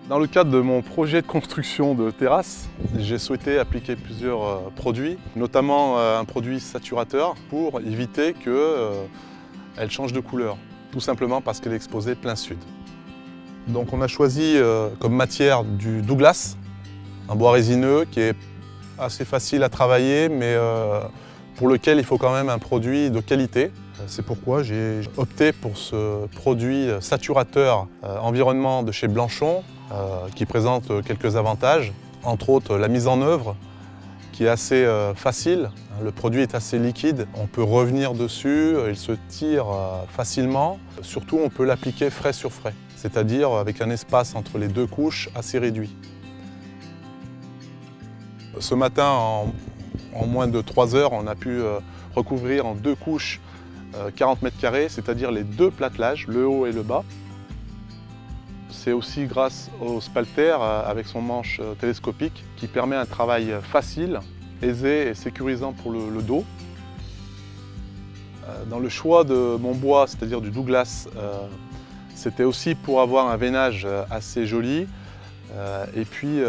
Dans le cadre de mon projet de construction de terrasse, j'ai souhaité appliquer plusieurs produits, notamment un produit saturateur pour éviter qu'elle change de couleur, tout simplement parce qu'elle est exposée plein sud. Donc on a choisi comme matière du Douglas, un bois résineux qui est assez facile à travailler, mais pour lequel il faut quand même un produit de qualité. C'est pourquoi j'ai opté pour ce produit saturateur environnement de chez Blanchon, qui présente quelques avantages, entre autres la mise en œuvre qui est assez facile. Le produit est assez liquide, on peut revenir dessus, il se tire facilement. Surtout, on peut l'appliquer frais sur frais, c'est-à-dire avec un espace entre les deux couches assez réduit. Ce matin, en moins de 3 heures, on a pu recouvrir en 2 couches 40 mètres carrés, c'est-à-dire les 2 plattelages, le haut et le bas. C'est aussi grâce au spalter avec son manche télescopique qui permet un travail facile, aisé et sécurisant pour le dos. Dans le choix de mon bois, c'est-à-dire du Douglas, c'était aussi pour avoir un veinage assez joli et puis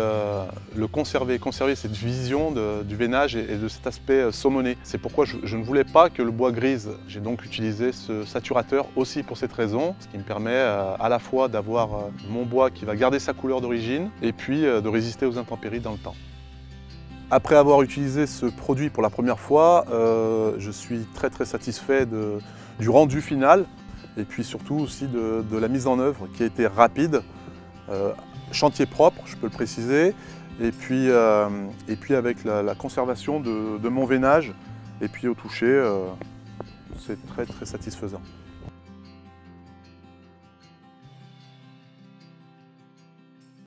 le conserver cette vision du veinage et de cet aspect saumoné. C'est pourquoi je ne voulais pas que le bois grise. J'ai donc utilisé ce saturateur aussi pour cette raison, ce qui me permet à la fois d'avoir mon bois qui va garder sa couleur d'origine et puis de résister aux intempéries dans le temps. Après avoir utilisé ce produit pour la première fois, je suis très satisfait du rendu final et puis surtout aussi de la mise en œuvre qui a été rapide. Chantier propre, je peux le préciser, et puis avec la conservation de mon veinage, et puis au toucher, c'est très satisfaisant.